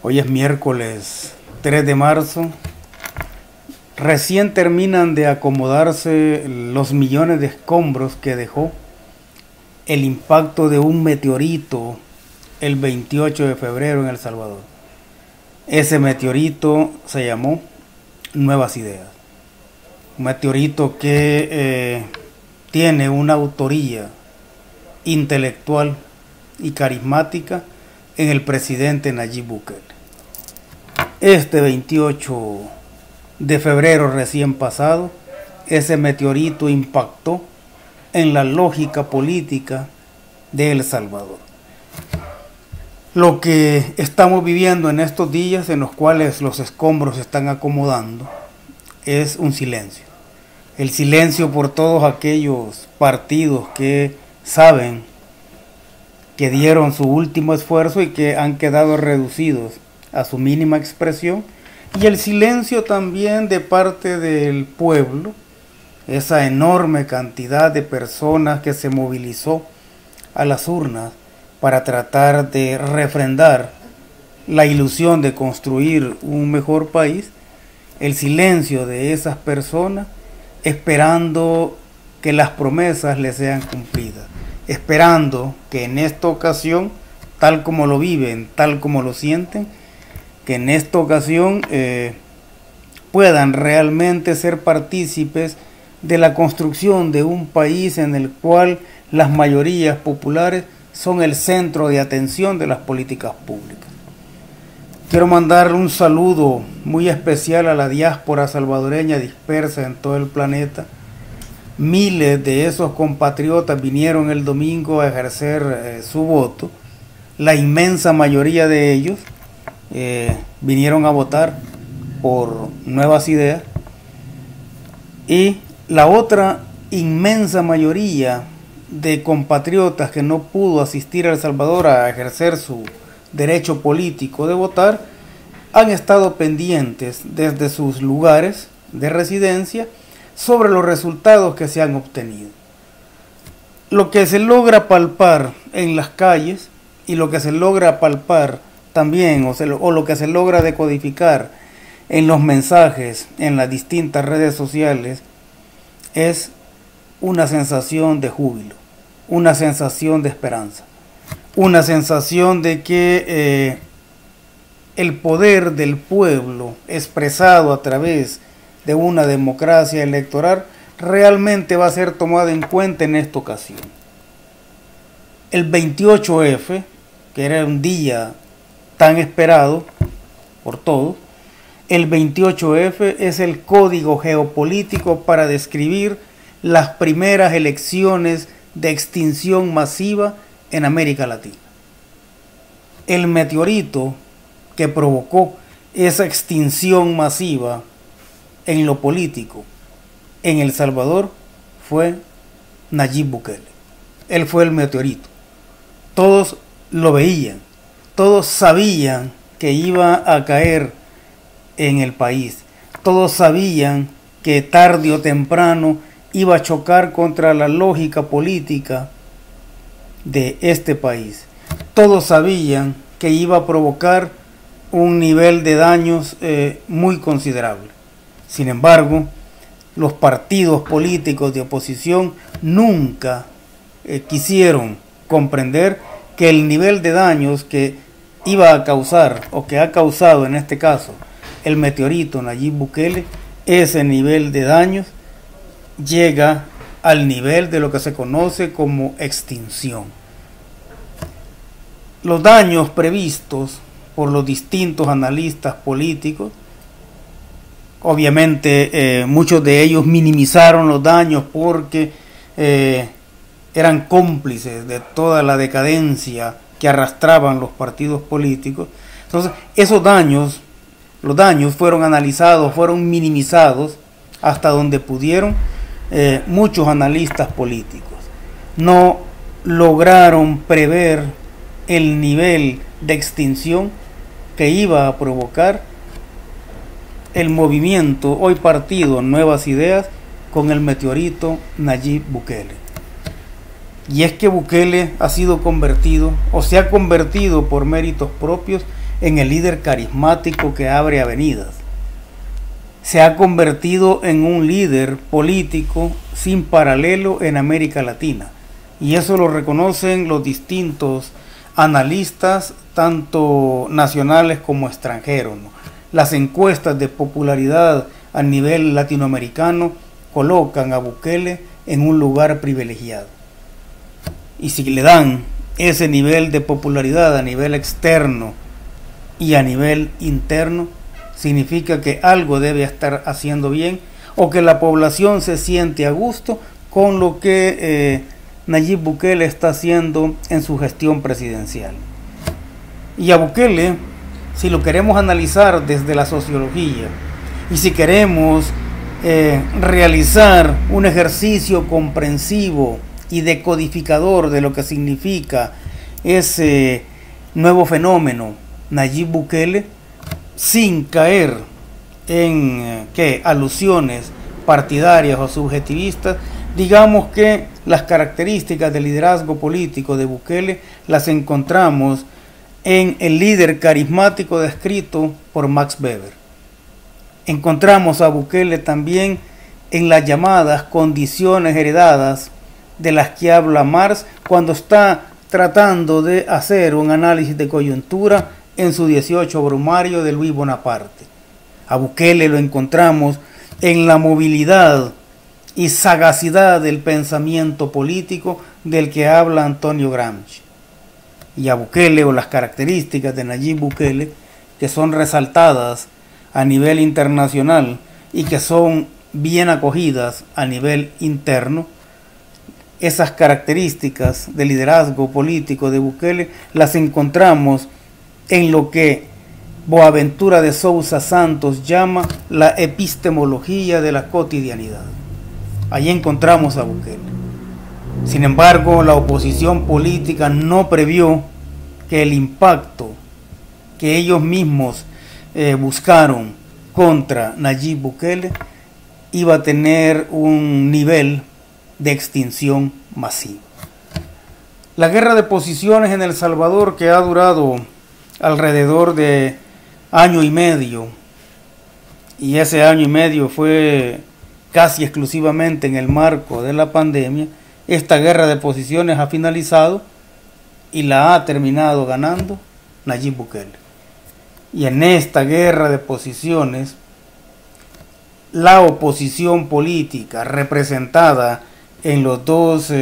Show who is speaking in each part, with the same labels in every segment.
Speaker 1: Hoy es miércoles 3 de marzo. Recién terminan de acomodarse los millones de escombros que dejó el impacto de un meteorito el 28 de febrero en El Salvador. Ese meteorito se llamó Nuevas Ideas. Un meteorito que tiene una autoría intelectual y carismática en el presidente Nayib Bukele. Este 28 de febrero recién pasado, ese meteorito impactó en la lógica política de El Salvador. Lo que estamos viviendo en estos días en los cuales los escombros se están acomodando es un silencio. El silencio por todos aquellos partidos que saben que dieron su último esfuerzo y que han quedado reducidos a su mínima expresión, y el silencio también de parte del pueblo, esa enorme cantidad de personas que se movilizó a las urnas para tratar de refrendar la ilusión de construir un mejor país, el silencio de esas personas esperando que las promesas les sean cumplidas, esperando que en esta ocasión, tal como lo viven, tal como lo sienten, que en esta ocasión puedan realmente ser partícipes de la construcción de un país en el cual las mayorías populares son el centro de atención de las políticas públicas. Quiero mandarle un saludo muy especial a la diáspora salvadoreña dispersa en todo el planeta. Miles de esos compatriotas vinieron el domingo a ejercer su voto. La inmensa mayoría de ellos vinieron a votar por Nuevas Ideas, y la otra inmensa mayoría de compatriotas que no pudo asistir a El Salvador a ejercer su derecho político de votar han estado pendientes desde sus lugares de residencia sobre los resultados que se han obtenido. Lo que se logra palpar en las calles y lo que se logra palpar también o lo que se logra decodificar en los mensajes en las distintas redes sociales es una sensación de júbilo, una sensación de esperanza, una sensación de que el poder del pueblo expresado a través de una democracia electoral realmente va a ser tomado en cuenta en esta ocasión. El 28F, que era un día tan esperado por todos, el 28F es el código geopolítico para describir las primeras elecciones de extinción masiva en América Latina. El meteorito que provocó esa extinción masiva en lo político en El Salvador fue Nayib Bukele. Él fue el meteorito. Todos lo veían, todos sabían que iba a caer en el país, todos sabían que tarde o temprano iba a chocar contra la lógica política de este país. Todos sabían que iba a provocar un nivel de daños muy considerable. Sin embargo, los partidos políticos de oposición nunca quisieron comprender que el nivel de daños que iba a causar, o que ha causado en este caso, el meteorito Nayib Bukele, ese nivel de daños llega al nivel de lo que se conoce como extinción. Los daños previstos por los distintos analistas políticos, obviamente muchos de ellos minimizaron los daños porque eran cómplices de toda la decadencia que arrastraban los partidos políticos. Entonces, esos daños, los daños fueron analizados, fueron minimizados hasta donde pudieron muchos analistas políticos. No lograron prever el nivel de extinción que iba a provocar el movimiento hoy partido Nuevas Ideas con el meteorito Nayib Bukele. Y es que Bukele ha sido convertido, o se ha convertido por méritos propios, en el líder carismático que abre avenidas. Se ha convertido en un líder político sin paralelo en América Latina. Y eso lo reconocen los distintos analistas, tanto nacionales como extranjeros, ¿no? Las encuestas de popularidad a nivel latinoamericano colocan a Bukele en un lugar privilegiado. Y si le dan ese nivel de popularidad a nivel externo y a nivel interno, significa que algo debe estar haciendo bien o que la población se siente a gusto con lo que Nayib Bukele está haciendo en su gestión presidencial. Y a Bukele, si lo queremos analizar desde la sociología y si queremos realizar un ejercicio comprensivo y decodificador de lo que significa ese nuevo fenómeno Nayib Bukele, sin caer en alusiones partidarias o subjetivistas, digamos que las características del liderazgo político de Bukele las encontramos en el líder carismático descrito por Max Weber. Encontramos a Bukele también en las llamadas condiciones heredadas de las que habla Marx cuando está tratando de hacer un análisis de coyuntura en su 18 brumario de Luis Bonaparte. A Bukele lo encontramos en la movilidad y sagacidad del pensamiento político del que habla Antonio Gramsci. Y a Bukele, o las características de Nayib Bukele, que son resaltadas a nivel internacional y que son bien acogidas a nivel interno, esas características de liderazgo político de Bukele las encontramos en lo que Boaventura de Sousa Santos llama la epistemología de la cotidianidad. Allí encontramos a Bukele. Sin embargo, la oposición política no previó que el impacto que ellos mismos buscaron contra Nayib Bukele iba a tener un nivel de extinción masiva. La guerra de posiciones en El Salvador, que ha durado alrededor de año y medio, y ese año y medio fue casi exclusivamente en el marco de la pandemia, esta guerra de posiciones ha finalizado y la ha terminado ganando Nayib Bukele. Y en esta guerra de posiciones, la oposición política representada en los dos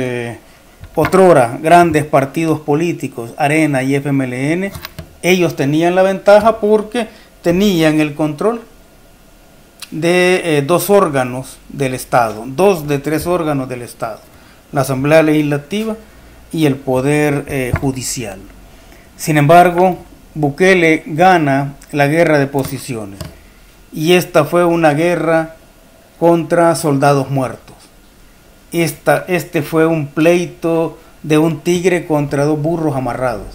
Speaker 1: otrora grandes partidos políticos, Arena y FMLN, ellos tenían la ventaja porque tenían el control de dos órganos del Estado, 2 de 3 órganos del Estado, la Asamblea Legislativa y el Poder Judicial. Sin embargo, Bukele gana la guerra de posiciones y esta fue una guerra contra soldados muertos. Este fue un pleito de un tigre contra 2 burros amarrados.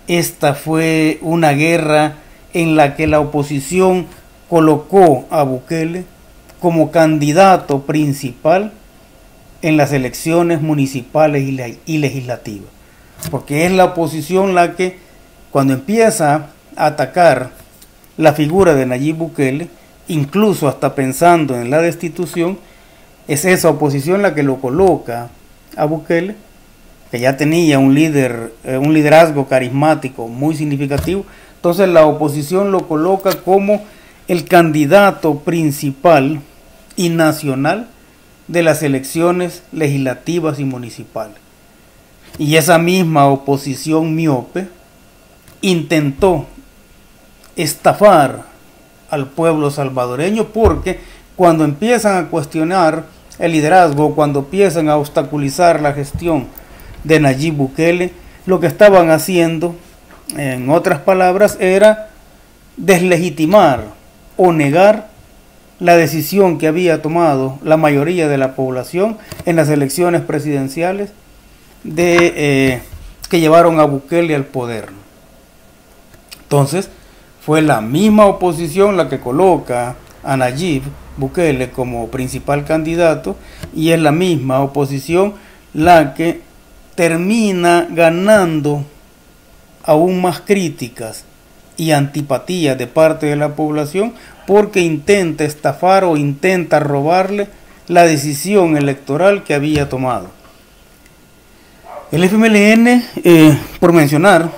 Speaker 1: Esta fue una guerra en la que la oposición colocó a Bukele como candidato principal en las elecciones municipales y legislativas. Porque es la oposición la que, cuando empieza a atacar la figura de Nayib Bukele, incluso hasta pensando en la destitución, es esa oposición la que lo coloca a Bukele, que ya tenía un liderazgo carismático muy significativo. Entonces la oposición lo coloca como el candidato principal y nacional de las elecciones legislativas y municipales. Y esa misma oposición miope intentó estafar al pueblo salvadoreño, porque cuando empiezan a cuestionar el liderazgo, cuando empiezan a obstaculizar la gestión de Nayib Bukele, lo que estaban haciendo, en otras palabras, era deslegitimar o negar la decisión que había tomado la mayoría de la población en las elecciones presidenciales que llevaron a Bukele al poder. Entonces, fue la misma oposición la que coloca a Nayib Bukele como principal candidato, y es la misma oposición la que termina ganando aún más críticas y antipatía de parte de la población porque intenta estafar o intenta robarle la decisión electoral que había tomado. El FMLN, por mencionar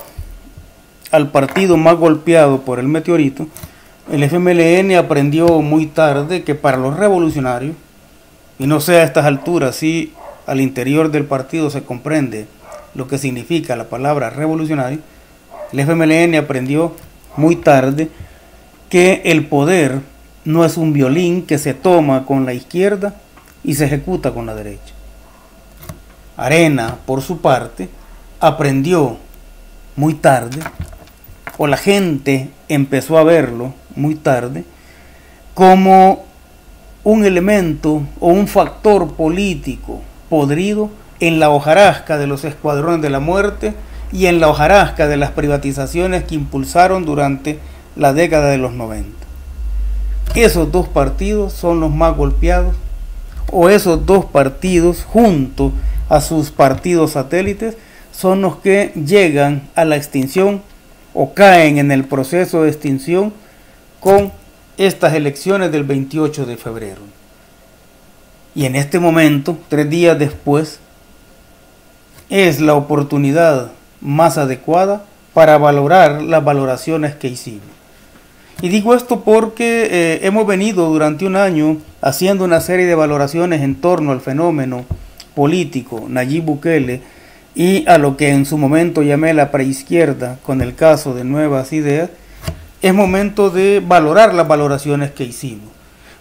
Speaker 1: al partido más golpeado por el meteorito, el FMLN aprendió muy tarde que para los revolucionarios, y no sé a estas alturas si al interior del partido se comprende lo que significa la palabra revolucionario, el FMLN aprendió muy tarde que el poder no es un violín que se toma con la izquierda y se ejecuta con la derecha. Arena, por su parte, aprendió muy tarde, o la gente empezó a verlo muy tarde, como un elemento o un factor político podrido en la hojarasca de los escuadrones de la muerte y en la hojarasca de las privatizaciones que impulsaron durante la década de los 90. Esos dos partidos son los más golpeados, o esos dos partidos junto a sus partidos satélites son los que llegan a la extinción o caen en el proceso de extinción con estas elecciones del 28 de febrero. Y en este momento, 3 días después, es la oportunidad más adecuada para valorar las valoraciones que hicimos. Y digo esto porque hemos venido durante un año haciendo una serie de valoraciones en torno al fenómeno político Nayib Bukele y a lo que en su momento llamé la preizquierda con el caso de Nuevas Ideas. Es momento de valorar las valoraciones que hicimos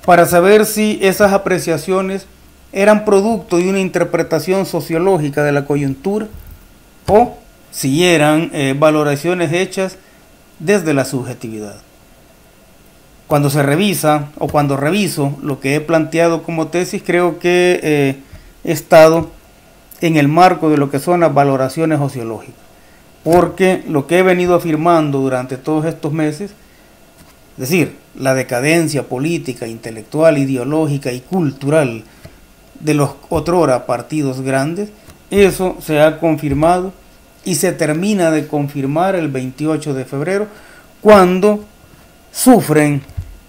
Speaker 1: para saber si esas apreciaciones eran producto de una interpretación sociológica de la coyuntura o si eran valoraciones hechas desde la subjetividad. Cuando se revisa o cuando reviso lo que he planteado como tesis, creo que he estado en el marco de lo que son las valoraciones sociológicas, porque lo que he venido afirmando durante todos estos meses, es decir, la decadencia política, intelectual, ideológica y cultural de los otrora partidos grandes, eso se ha confirmado y se termina de confirmar el 28 de febrero, cuando sufren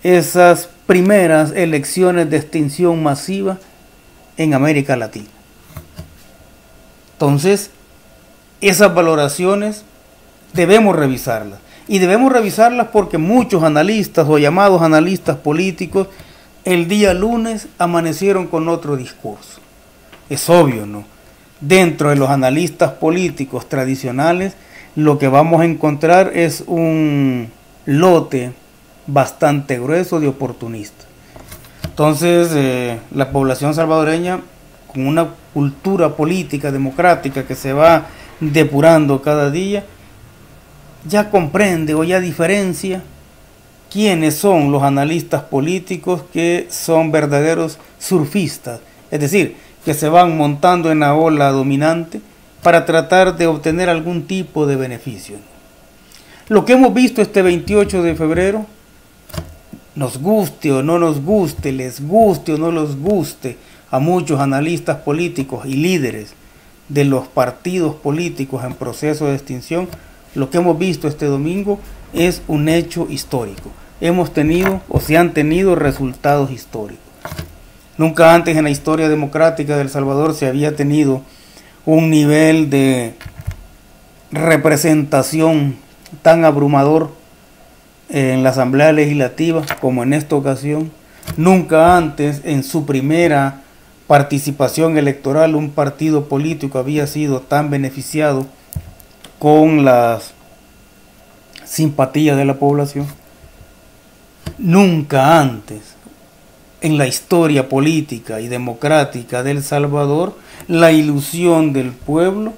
Speaker 1: esas primeras elecciones de extinción masiva en América Latina. Entonces, esas valoraciones debemos revisarlas. Y debemos revisarlas porque muchos analistas o llamados analistas políticos el día lunes amanecieron con otro discurso. Es obvio, ¿no? Dentro de los analistas políticos tradicionales, lo que vamos a encontrar es un lote bastante grueso de oportunistas. Entonces, la población salvadoreña, con una cultura política democrática que se va depurando cada día, ya comprende o ya diferencia quiénes son los analistas políticos que son verdaderos surfistas, es decir, que se van montando en la ola dominante para tratar de obtener algún tipo de beneficio. Lo que hemos visto este 28 de febrero, nos guste o no nos guste, les guste o no les guste a muchos analistas políticos y líderes de los partidos políticos en proceso de extinción, lo que hemos visto este domingo es un hecho histórico. Hemos tenido o se han tenido resultados históricos. Nunca antes en la historia democrática de El Salvador se había tenido un nivel de representación tan abrumador en la Asamblea Legislativa como en esta ocasión. Nunca antes en su primera participación electoral un partido político había sido tan beneficiado con las simpatías de la población. Nunca antes en la historia política y democrática de El Salvador la ilusión del pueblo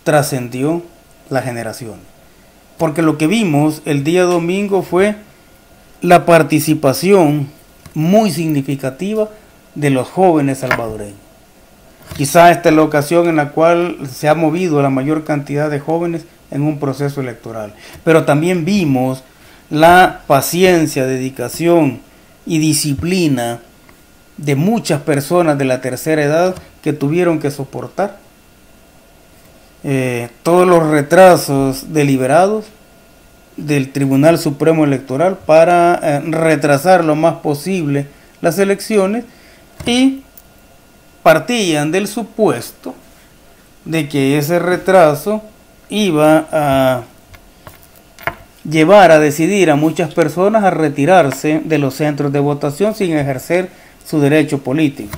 Speaker 1: trascendió las generaciones. Porque lo que vimos el día domingo fue la participación muy significativa de los jóvenes salvadoreños. Quizá esta es la ocasión en la cual se ha movido la mayor cantidad de jóvenes en un proceso electoral. Pero también vimos la paciencia, dedicación y disciplina de muchas personas de la tercera edad que tuvieron que soportar todos los retrasos deliberados del Tribunal Supremo Electoral para retrasar lo más posible las elecciones, y partían del supuesto de que ese retraso iba a llevar a decidir a muchas personas a retirarse de los centros de votación sin ejercer su derecho político.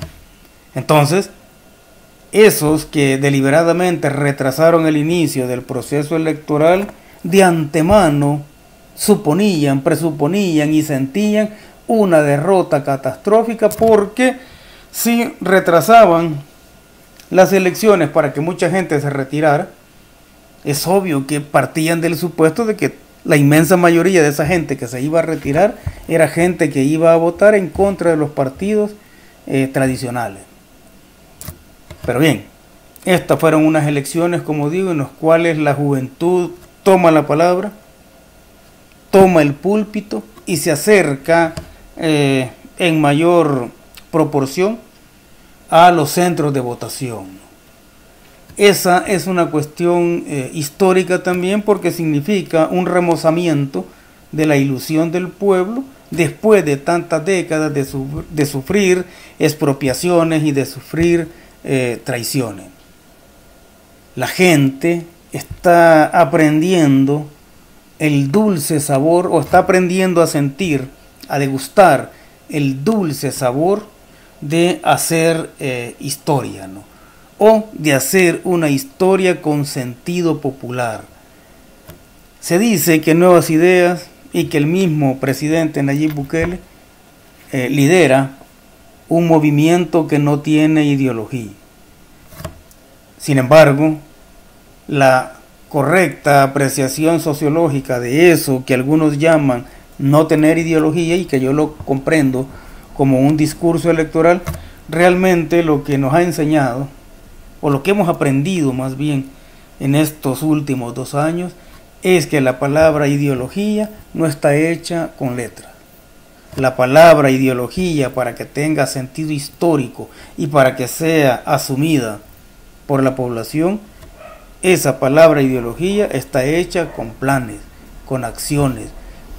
Speaker 1: Entonces, esos que deliberadamente retrasaron el inicio del proceso electoral, de antemano suponían, presuponían y sentían una derrota catastrófica, porque si retrasaban las elecciones para que mucha gente se retirara, es obvio que partían del supuesto de que la inmensa mayoría de esa gente que se iba a retirar era gente que iba a votar en contra de los partidos tradicionales. Pero bien, estas fueron unas elecciones, como digo, en las cuales la juventud toma la palabra, toma el púlpito y se acerca en mayor proporción a los centros de votación. Esa es una cuestión histórica también, porque significa un remozamiento de la ilusión del pueblo después de tantas décadas de sufrir expropiaciones y de sufrir traiciones. La gente está aprendiendo el dulce sabor, o está aprendiendo a sentir, a degustar el dulce sabor de hacer historia, ¿no? O de hacer una historia con sentido popular. Se dice que Nuevas Ideas y que el mismo presidente Nayib Bukele lidera un movimiento que no tiene ideología. Sin embargo, la correcta apreciación sociológica de eso que algunos llaman no tener ideología, y que yo lo comprendo como un discurso electoral, realmente lo que nos ha enseñado, o lo que hemos aprendido más bien en estos últimos 2 años, es que la palabra ideología no está hecha con letras. La palabra ideología, para que tenga sentido histórico y para que sea asumida por la población, esa palabra ideología está hecha con planes, con acciones,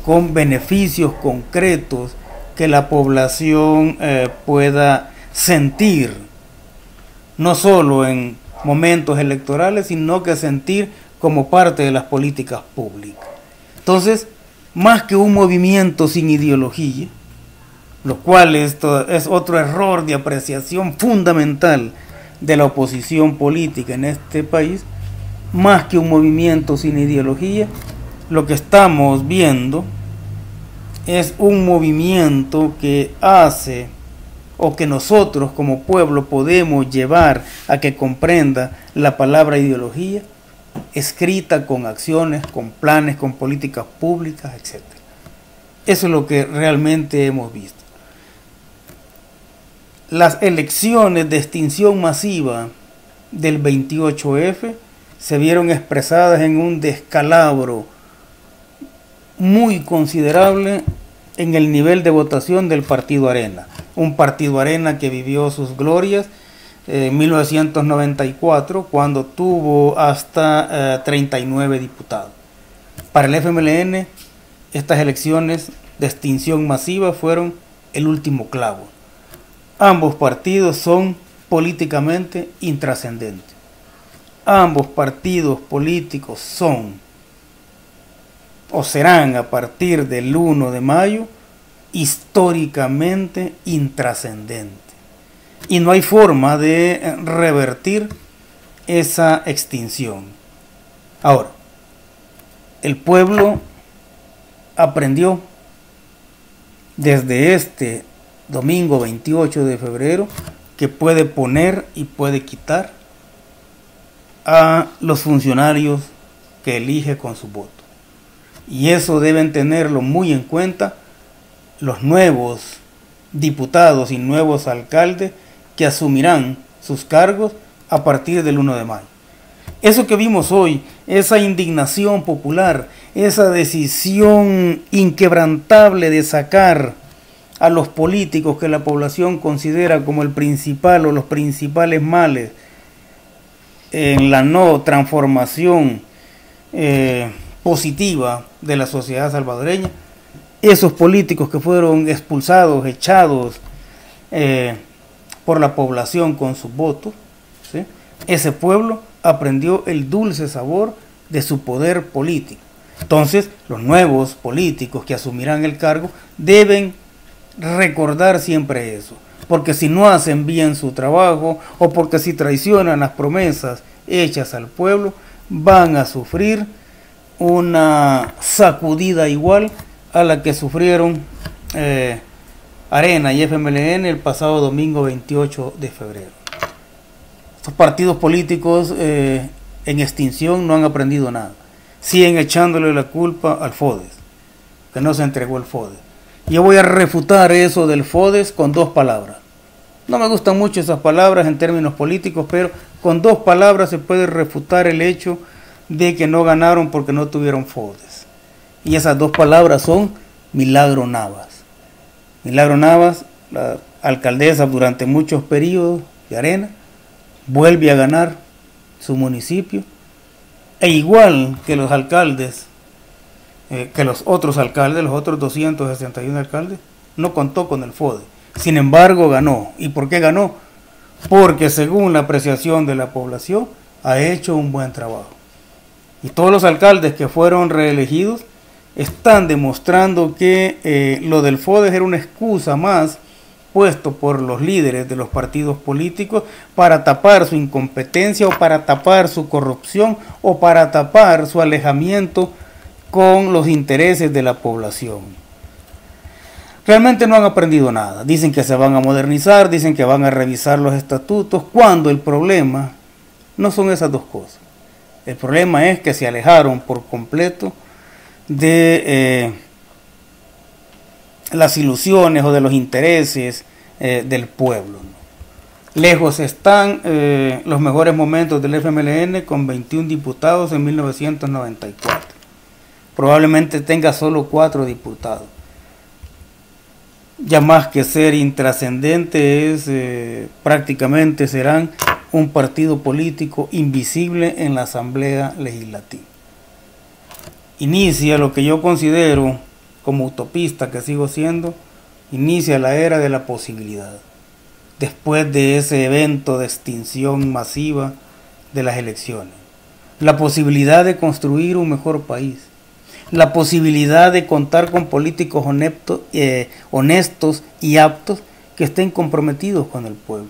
Speaker 1: con beneficios concretos que la población pueda sentir, no solo en momentos electorales, sino que sentir como parte de las políticas públicas. Entonces, más que un movimiento sin ideología, lo cual esto es otro error de apreciación fundamental de la oposición política en este país, más que un movimiento sin ideología, lo que estamos viendo es un movimiento que hace, o que nosotros como pueblo podemos llevar a que comprenda la palabra ideología, escrita con acciones, con planes, con políticas públicas, etc. Eso es lo que realmente hemos visto. Las elecciones de extinción masiva del 28F se vieron expresadas en un descalabro muy considerable en el nivel de votación del Partido Arena. Un Partido Arena que vivió sus glorias en 1994, cuando tuvo hasta 39 diputados. Para el FMLN, estas elecciones de extinción masiva fueron el último clavo. Ambos partidos son políticamente intrascendentes. Ambos partidos políticos son, o serán a partir del 1 de mayo, históricamente intrascendentes. Y no hay forma de revertir esa extinción. Ahora, el pueblo aprendió desde este domingo 28 de febrero que puede poner y puede quitar a los funcionarios que elige con su voto. Y eso deben tenerlo muy en cuenta los nuevos diputados y nuevos alcaldes que asumirán sus cargos a partir del 1 de mayo. Eso que vimos hoy, esa indignación popular, esa decisión inquebrantable de sacar a los políticos que la población considera como el principal o los principales males en la no transformación positiva de la sociedad salvadoreña. Esos políticos que fueron expulsados, echados por la población con sus votos, ¿sí? Ese pueblo aprendió el dulce sabor de su poder político. Entonces, los nuevos políticos que asumirán el cargo deben recordar siempre eso, porque si no hacen bien su trabajo o porque si traicionan las promesas hechas al pueblo, van a sufrir una sacudida igual a la que sufrieron Arena y FMLN el pasado domingo 28 de febrero. Estos partidos políticos en extinción no han aprendido nada. Siguen echándole la culpa al FODES, que no se entregó el FODES. Yo voy a refutar eso del FODES con dos palabras. No me gustan mucho esas palabras en términos políticos, pero con dos palabras se puede refutar el hecho de que no ganaron porque no tuvieron FODES. Y esas dos palabras son Milagro Navas. Milagro Navas, la alcaldesa durante muchos periodos de Arena, vuelve a ganar su municipio, e igual que los alcaldes, que los otros alcaldes, los otros 261 alcaldes, no contó con el FODES. Sin embargo, ganó. ¿Y por qué ganó? Porque según la apreciación de la población, ha hecho un buen trabajo. Y todos los alcaldes que fueron reelegidos están demostrando que lo del FODES era una excusa más puesto por los líderes de los partidos políticos para tapar su incompetencia o para tapar su corrupción o para tapar su alejamiento con los intereses de la población. Realmente no han aprendido nada. Dicen que se van a modernizar, dicen que van a revisar los estatutos, cuando el problema no son esas dos cosas. El problema es que se alejaron por completo de las ilusiones o de los intereses del pueblo, ¿no? Lejos están los mejores momentos del FMLN con 21 diputados en 1994. Probablemente tenga solo 4 diputados. Ya más que ser intrascendente prácticamente serán un partido político invisible en la Asamblea Legislativa. Inicia lo que yo considero como utopista que sigo siendo, inicia la era de la posibilidad. Después de ese evento de extinción masiva de las elecciones. La posibilidad de construir un mejor país. La posibilidad de contar con políticos honestos y aptos que estén comprometidos con el pueblo.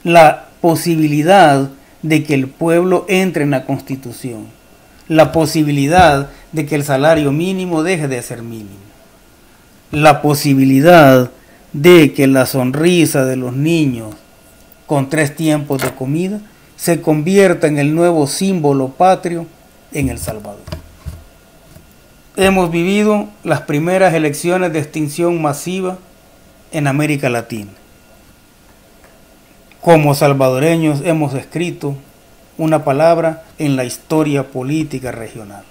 Speaker 1: La posibilidad de que el pueblo entre en la Constitución. La posibilidad de que el salario mínimo deje de ser mínimo. La posibilidad de que la sonrisa de los niños con 3 tiempos de comida se convierta en el nuevo símbolo patrio en El Salvador. Hemos vivido las primeras elecciones de extinción masiva en América Latina. Como salvadoreños hemos escrito una palabra en la historia política regional.